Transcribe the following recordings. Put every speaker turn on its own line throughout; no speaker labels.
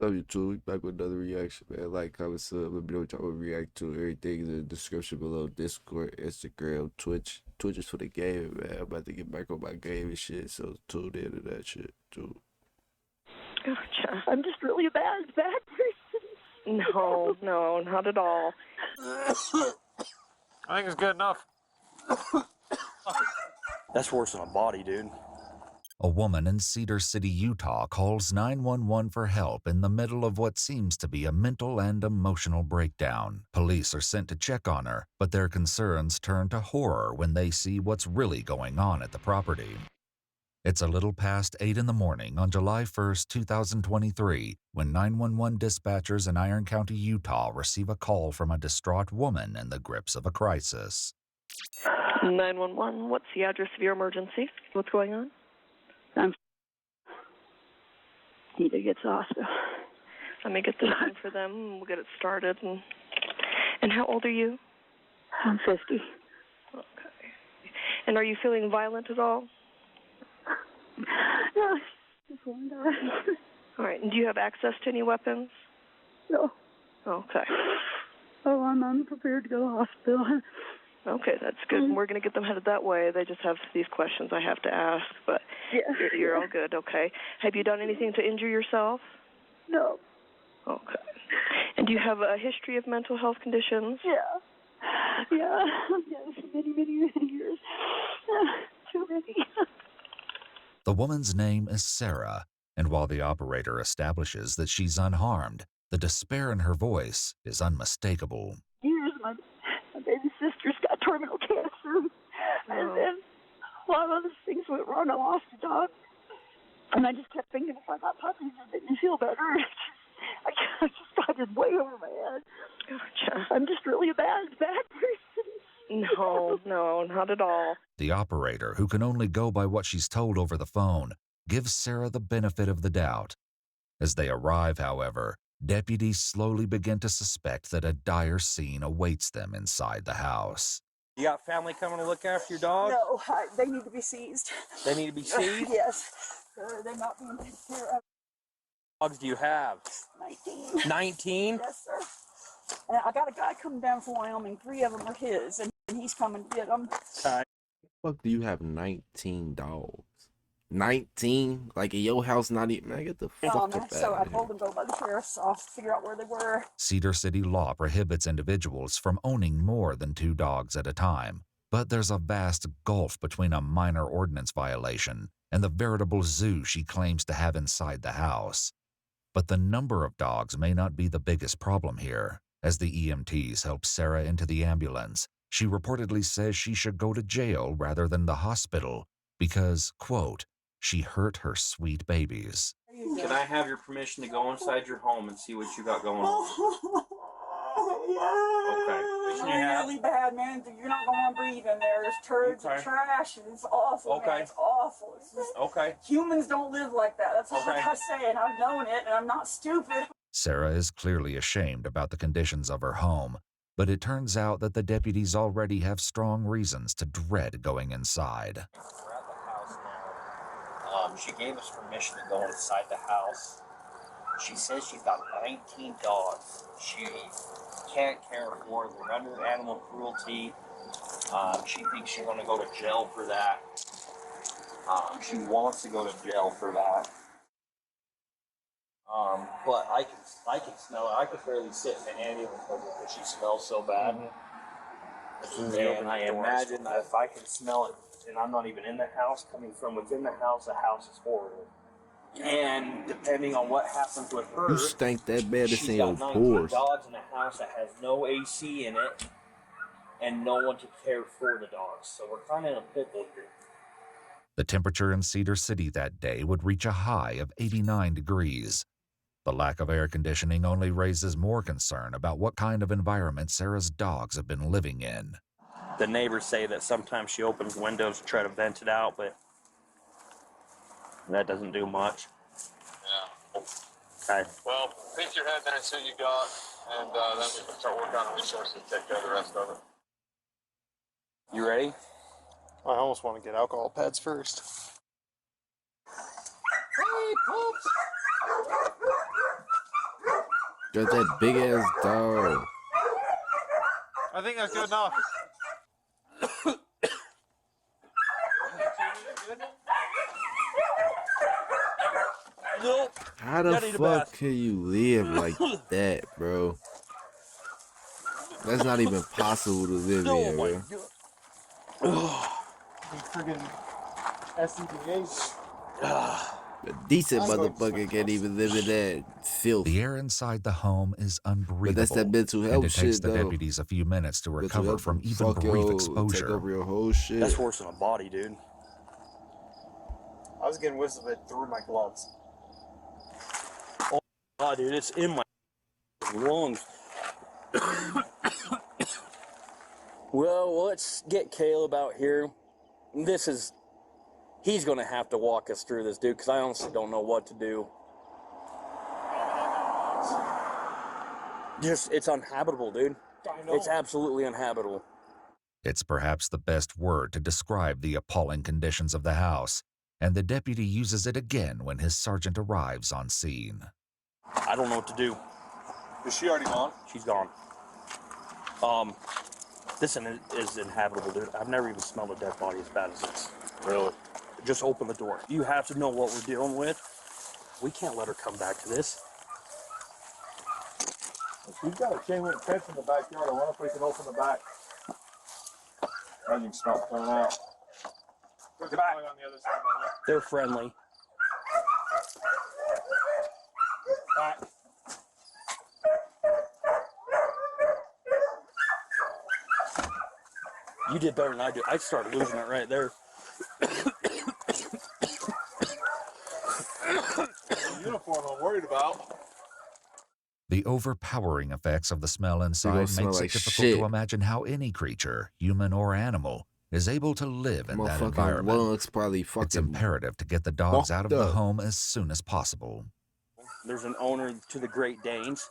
Love you too. Back with another reaction, man. Like, comment, sub. Let me know what y'all would react to. Everything is in the description below. Discord, Instagram, Twitch. Twitch is for the game, man. I'm about to get back on my game and shit, so tune in to that shit too.
Gotcha. I'm just really a bad person. No, no, not at all.
I think it's good enough. That's worse than a body, dude.
A woman in Cedar City, Utah calls 911 for help in the middle of what seems to be a mental and emotional breakdown. Police are sent to check on her, but their concerns turn to horror when they see what's really going on at the property. It's a little past 8 in the morning on July 1st, 2023, when 911 dispatchers in Iron County, Utah receive a call from a distraught woman in the grips of a crisis.
911, what's the address of your emergency? What's going on?
I need to get to the hospital.
Let me get this in for them, and we'll get it started. And how old are you?
I'm 50.
Okay. And are you feeling violent at all?
No, just one die.
All right. And do you have access to any weapons?
No.
Okay.
Oh, I'm unprepared to go to the hospital.
Okay, that's good. We're going to get them headed that way. They just have these questions I have to ask, but
Yeah.
you're all good, okay. Have you done anything to injure yourself?
No.
Okay. And do you have a history of mental health conditions?
Yeah. Yeah. Yes, many years. Too many.
The woman's name is Sarah, and while the operator establishes that she's unharmed, the despair in her voice is unmistakable.
Years, my baby sister's got terminal cancer. And then a lot of other things went wrong. I lost a job. And I just kept thinking, if I got puppies, it made me feel better. I just got it way over my head.
Gotcha.
I'm just really a bad person.
No, no, not at all.
The operator, who can only go by what she's told over the phone, gives Sarah the benefit of the doubt. As they arrive, however, deputies slowly begin to suspect that a dire scene awaits them inside the house.
You got family coming to look after your dog?
No, they need to be seized.
They need to be seized?
Yes. They're not being taken care of.
Dogs do you have?
19.
19?
Yes, sir. And I got a guy coming down from Wyoming. 3 of them are his, and he's coming to get them.
Okay.
Fuck, do you have 19 dogs? 19? Like in your house, not even. Man, get the fuck up
So I
out of
told
here.
them go by the sheriff's office to figure out where they were.
Cedar City law prohibits individuals from owning more than 2 dogs at a time, but there's a vast gulf between a minor ordinance violation and the veritable zoo she claims to have inside the house. But the number of dogs may not be the biggest problem here. As the EMTs help Sarah into the ambulance, she reportedly says she should go to jail rather than the hospital because, quote, she hurt her sweet babies.
Can I have your permission to go inside your home and see what you got going on? Okay.
It's really bad, man. You're not going to breathe in there. There's turds and trash, and it's awful, man. It's awful. It's just, humans don't live like that. That's all I say, and I've known it, and I'm not stupid.
Sarah is clearly ashamed about the conditions of her home, but it turns out that the deputies already have strong reasons to dread going inside.
We're at the house now. She gave us permission to go inside the house. She says she's got 19 dogs. She can't care for them. They're under animal cruelty. She thinks she's going to go to jail for that. She wants to go to jail for that. But I can smell it. I could barely sit in the ambulance because she smells so bad. And I imagine that if I can smell it, and I'm not even in the house, coming from within the house is horrible. And depending on what happens with her,
You stank that bad to
she's
say
got
your
19
pores.
dogs in a house that has no AC in it, and no one to care for the dogs. So we're kind of in a pickle here.
The temperature in Cedar City that day would reach a high of 89 degrees. The lack of air conditioning only raises more concern about what kind of environment Sarah's dogs have been living in.
The neighbors say that sometimes she opens windows to try to vent it out, but that doesn't do much.
Yeah.
Okay.
Well, pick your head there and see what you got, and then we can start working on resources to take care of the rest of it.
You ready?
I almost want to get alcohol pads first.
Hey, Pops!
Got that big ass dog.
I think that's good enough.
Nope.
How the fuck can you live like that, bro? That's not even possible to live in, bro.
Friggin' SCBH.
A decent motherfucker can't even live in that filth.
The air inside the home is unbreathable.
But that's that mental
and
health
it takes
shit,
the
though.
deputies a few minutes to
Mental
recover
health
from
will
even
fuck
brief
Take
exposure.
over your whole shit.
That's worse than a body, dude.
I was getting whiffs of it through my gloves.
Oh, God, dude, it's in my lungs. Well, let's get Caleb out here. He's going to have to walk us through this, dude, because I honestly don't know what to do. It's unhabitable, dude.
I know.
It's absolutely unhabitable.
It's perhaps the best word to describe the appalling conditions of the house, and the deputy uses it again when his sergeant arrives on scene.
I don't know what to do.
Is she already gone?
She's gone. This is inhabitable, dude. I've never even smelled a dead body as bad as this.
Really?
Just open the door. You have to know what we're dealing with. We can't let her come back to this.
She's got a chain link fence in the backyard. I wonder if we can open the back. Now you can smell it coming out. Look back on the other side.
They're friendly.
Back.
You did better than I did. I started losing it right there.
The uniform I'm worried about.
The overpowering effects of the smell inside
smell
makes
like
it difficult
shit.
to imagine how any creature, human or animal, is able to live in that
Motherfucking
environment.
lungs probably
It's
fucking
imperative to get the dogs out of
fucked
the
up.
home as soon as possible.
There's an owner to the Great Danes.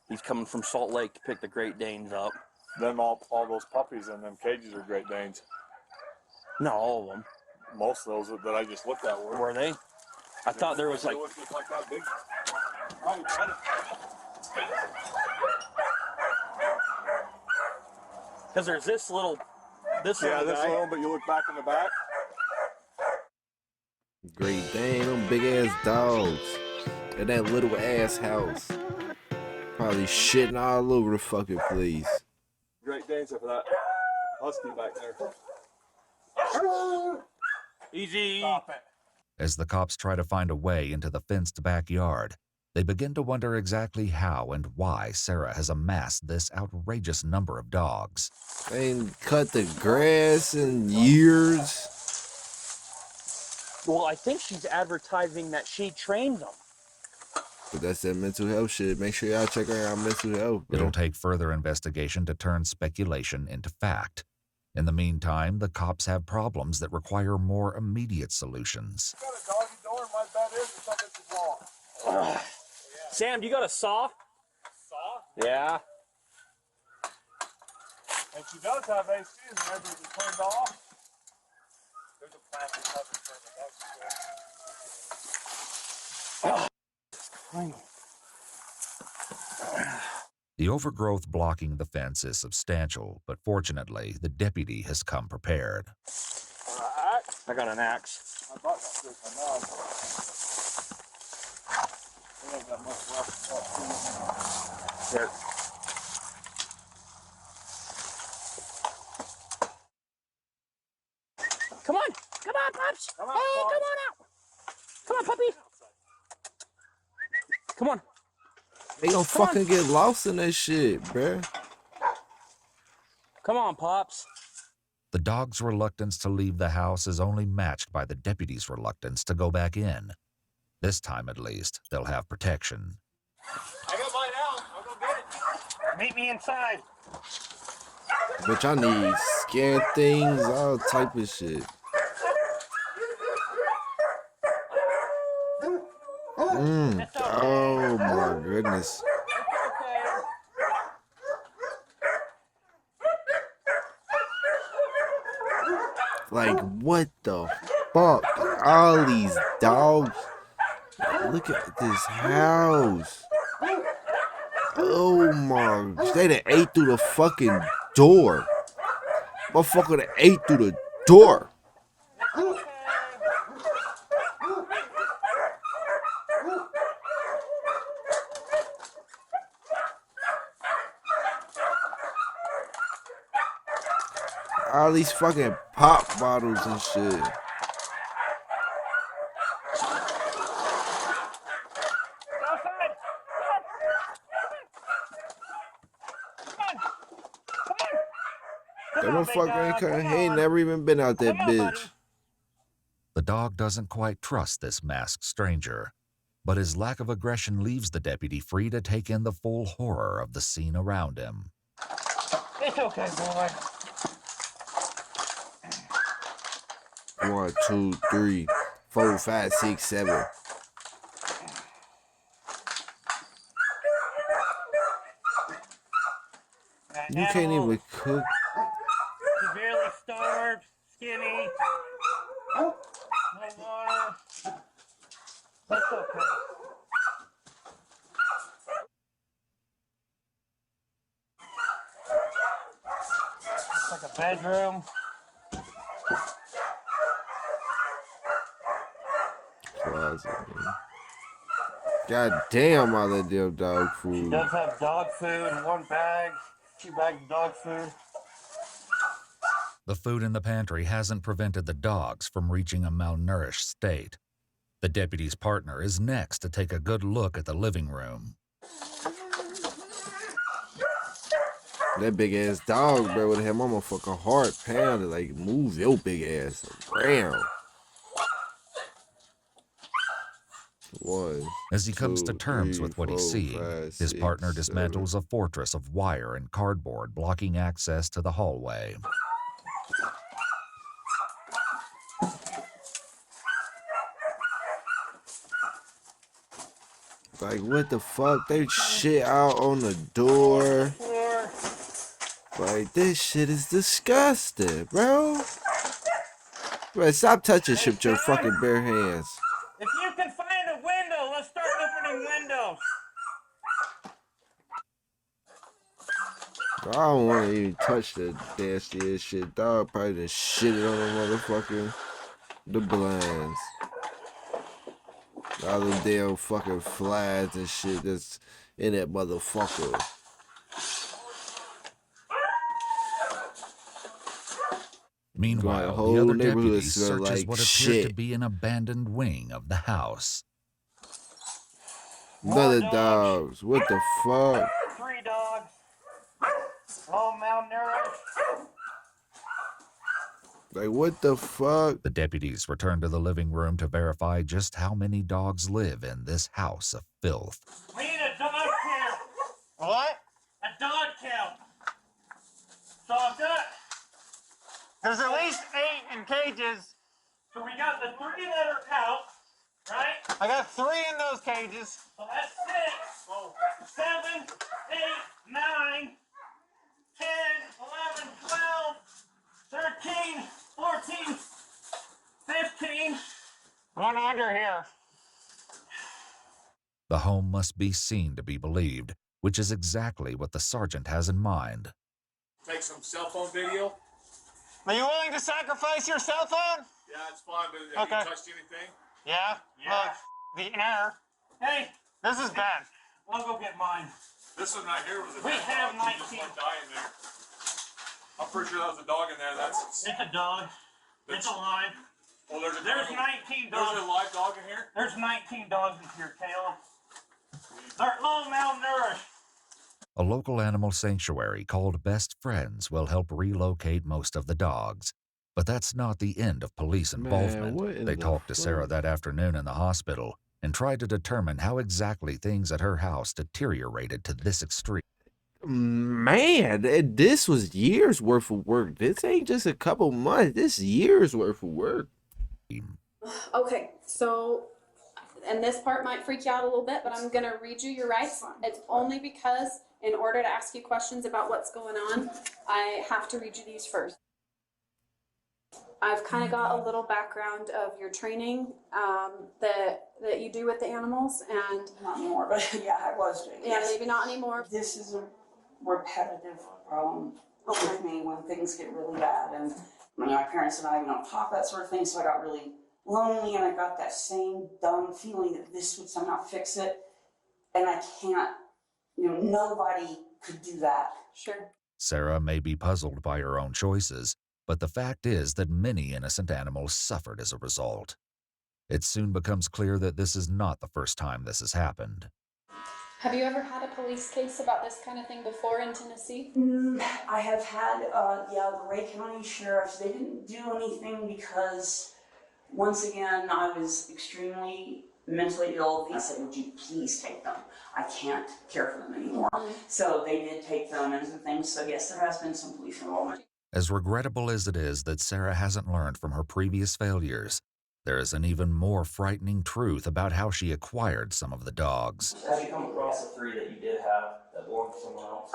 He's coming from Salt Lake to pick the Great Danes up.
Them all those puppies in them cages are Great Danes.
Not all of them.
Most of those that I just looked at were.
Were they? I thought there was like...
They look just like that big. Right, right.
Because there's this little... This
Yeah,
little
this
guy.
little, but you look back in the back.
Great Dane, them big ass dogs. And that little ass house. Probably shitting all over the fucking place.
Great Danes for that husky back there.
Easy.
Stop it.
As the cops try to find a way into the fenced backyard, they begin to wonder exactly how and why Sarah has amassed this outrageous number of dogs.
They ain't cut the grass in years.
Well, I think she's advertising that she trains them.
But that's that mental health shit. Make sure y'all check out mental health, bro.
It'll take further investigation to turn speculation into fact. In the meantime, the cops have problems that require more immediate solutions.
Got a doggy door and my bed is or something is wrong.
Sam, you got a saw?
Saw?
Yeah.
And she does have AC and maybe it's turned off. There's a plastic cover for the dog's
The overgrowth blocking the fence is substantial, but fortunately, the deputy has come prepared.
I got an axe.
I thought that was my mom. I don't have that much left.
There. Come on, Pops.
Come on,
Hey,
Pops.
come on out. Come on, puppy. Come on.
They gonna fucking get lost in that shit, bruh.
Come on, Pops.
The dog's reluctance to leave the house is only matched by the deputy's reluctance to go back in. This time, at least, they'll have protection.
I got mine out. I'll go get it.
Meet me inside.
Bitch, I need scan things, all type of shit. Oh my goodness. Like, what the fuck? All these dogs. Look at this house. Oh my, they done ate through the fucking door. Motherfucker done ate through the door. All these fucking pop bottles and shit. That motherfucker ain't coming. He ain't never even been out that bitch.
The dog doesn't quite trust this masked stranger, but his lack of aggression leaves the deputy free to take in the full horror of the scene around him.
It's okay, boy.
1, 2, 3, 4, 5, 6, 7. You can't even cook.
Severely starved, skinny. No water. That's okay. It's like a bedroom.
Closet, man. God damn, all that damn dog food.
She does have dog food in one bag. 2 bags of dog food.
The food in the pantry hasn't prevented the dogs from reaching a malnourished state. The deputy's partner is next to take a good look at the living room.
That big ass dog, bro, would have my motherfucking heart pounded. Like, move your big ass around. 1,
As he comes to
2,
terms
3,
with what he's
4,
seeing,
5,
his
6,
partner
7.
dismantles a fortress of wire and cardboard blocking access to the hallway.
Like, what the fuck? They shit out on the door. Like, this shit is disgusting, bro. Bro, stop touching shit with your fucking bare hands.
If you can find a window, let's start opening windows.
I don't want to even touch the nasty ass shit. Dog probably done shitted on the motherfucking the blinds. All the damn fucking flies and shit that's in that motherfucker.
Meanwhile, the other deputy searches what appeared to be an abandoned wing of the house.
Another dogs. What the fuck?
3 dogs. All malnourished.
Like, what the fuck?
The deputies return to the living room to verify just how many dogs live in this house of filth.
We need a dog count. What? A dog count. So I've got... There's at least 8 in cages. So we got the 3 that are out, right? I got 3 in those cages. So that's 6. 7, 8, 9, 10, 11, 12, 13, 14, 15. One under here.
The home must be seen to be believed, which is exactly what the sergeant has in mind.
Take some cell phone video.
Are you willing to sacrifice your cell phone?
Yeah, it's fine, but have you touched anything?
Yeah. Yeah. The air. Hey, this is bad. I'll go get mine.
This one right here was a
We
dead
have
dog.
19.
There's one dying there. I'm pretty sure that was a dog in there.
It's a dog. It's alive.
Well, there's
19 dogs.
There's a live dog in here?
There's 19 dogs in here, Caleb. They're all malnourished.
A local animal sanctuary called Best Friends will help relocate most of the dogs. But that's not the end of police involvement. They talked to Sarah that afternoon in the hospital and tried to determine how exactly things at her house deteriorated to this extreme.
Man, this was years worth of work. This ain't just a couple months. This years worth of work.
Okay, so, and this part might freak you out a little bit, but I'm going to read you your rights. It's only because in order to ask you questions about what's going on, I have to read you these first. I've kind of got a little background of your training that you do with the animals, and
not anymore, but yeah, I was doing.
Yeah, maybe not anymore.
This is a repetitive problem with me when things get really bad, and my parents and I don't talk that sort of thing, so I got really lonely, and I got that same dumb feeling that this would somehow fix it, and I can't. Nobody could do that.
Sure.
Sarah may be puzzled by her own choices, but the fact is that many innocent animals suffered as a result. It soon becomes clear that this is not the first time this has happened.
Have you ever had a police case about this kind of thing before in Tennessee?
I have had, the Ray County Sheriffs. They didn't do anything because, once again, I was extremely mentally ill. They said, would you please take them? I can't care for them anymore. So they did take them and some things. So yes, there has been some police involvement.
As regrettable as it is that Sarah hasn't learned from her previous failures, there is an even more frightening truth about how she acquired some of the dogs.
Have you come across the 3 that you did have that belonged to someone else?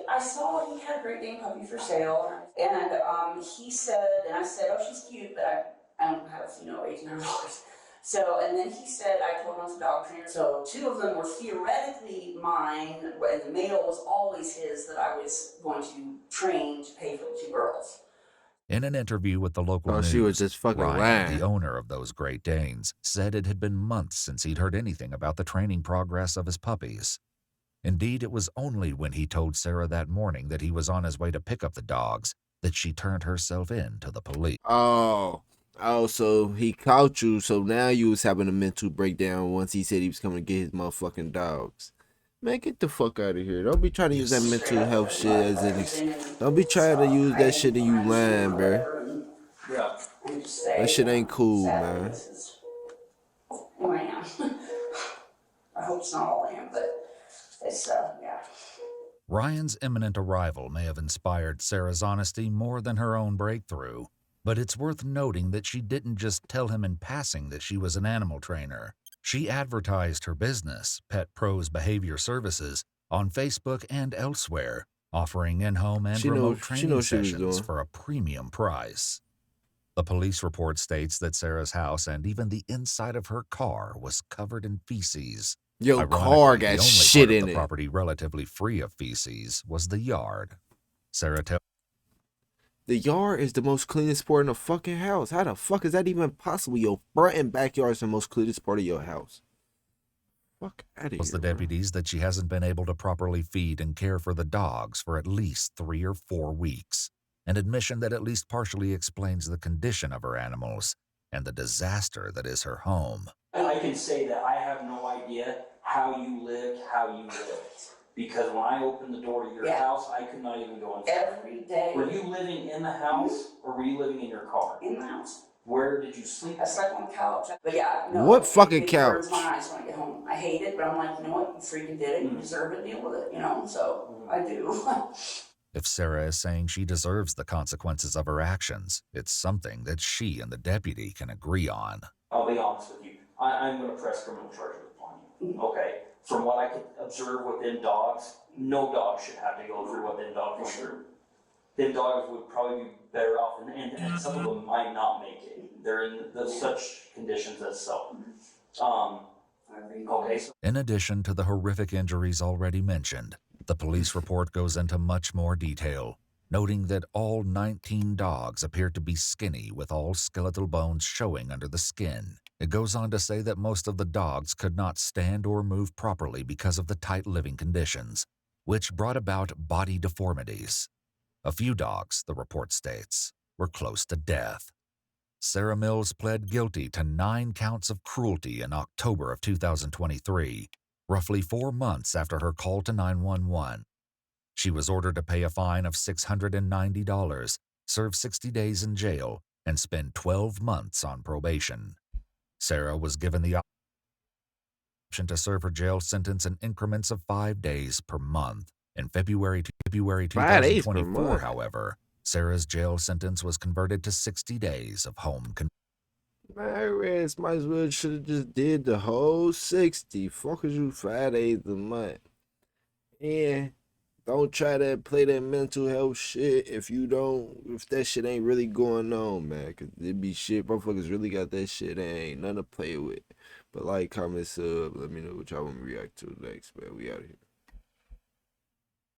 I saw he had a Great Dane puppy for sale, and he said, and I said, oh, she's cute, but I don't have, $1,800. So, and then he said, I told him I was a dog trainer. So 2 of them were theoretically mine, and the male was always his that I was going to train to pay for the 2 girls.
In an interview with the local news,
she was just fucking
Ryan,
lying.
the owner of those Great Danes, said it had been months since he'd heard anything about the training progress of his puppies. Indeed, it was only when he told Sarah that morning that he was on his way to pick up the dogs that she turned herself in to the police.
Oh, so he caught you, so now you was having a mental breakdown once he said he was coming to get his motherfucking dogs. Man, get the fuck out of here. Don't be trying to use that mental health shit as an Don't be trying to use that shit and you lying, bro.
Yeah.
That shit ain't cool, man.
Who I am. I hope it's not all I am, but it's, yeah.
Ryan's imminent arrival may have inspired Sarah's honesty more than her own breakthrough, but it's worth noting that she didn't just tell him in passing that she was an animal trainer. She advertised her business, Pet Pros Behavior Services, on Facebook and elsewhere, offering in-home and remote training sessions for a premium price. The police report states that Sarah's house and even the inside of her car was covered in feces.
Your car got shit in it.
The only part of the property relatively free of feces was the yard. Sarah tells
the yard is the most cleanest part in the fucking house. How the fuck is that even possible? Your front and backyard is the most cleanest part of your house. Fuck out of here.
The deputies that she hasn't been able to properly feed and care for the dogs for at least 3 or 4 weeks. An admission that at least partially explains the condition of her animals and the disaster that is her home.
I can say that I have no idea how you lived. Because when I opened the door to your house, I could not even go inside.
Every day.
Were you living in the house or were you living in your car?
In the house.
Where did you sleep?
I slept on the couch. But yeah, no.
What fucking couch?
It burns my eyes when I get home. I hate it, but I'm like, you know what? You freaking did it. You deserve it. Deal with it, So I do.
If Sarah is saying she deserves the consequences of her actions, it's something that she and the deputy can agree on.
I'll be honest with you. I'm going to press criminal charges upon you. Okay? From what I could observe within dogs, no dog should have to go through what them dogs went through. Them dogs would probably be better off, and some of them might not make it. They're in such conditions as so. Okay.
In addition to the horrific injuries already mentioned, the police report goes into much more detail, noting that all 19 dogs appear to be skinny with all skeletal bones showing under the skin. It goes on to say that most of the dogs could not stand or move properly because of the tight living conditions, which brought about body deformities. A few dogs, the report states, were close to death. Sarah Mills pled guilty to 9 counts of cruelty in October of 2023, roughly 4 months after her call to 911. She was ordered to pay a fine of $690, serve 60 days in jail, and spend 12 months on probation. Sarah was given the option to serve her jail sentence in increments of 5 days per month. In February 2024, however, Sarah's jail sentence was converted to 60 days of home confinement.
My ass might as well should have just did the whole 60. Fuck is you 5 days a month. And Don't try to play that mental health shit if that shit ain't really going on, man. Cause it be shit, motherfuckers really got that shit and ain't nothing to play with. But like, comment, sub, let me know what y'all want me to react to next, man. We out here.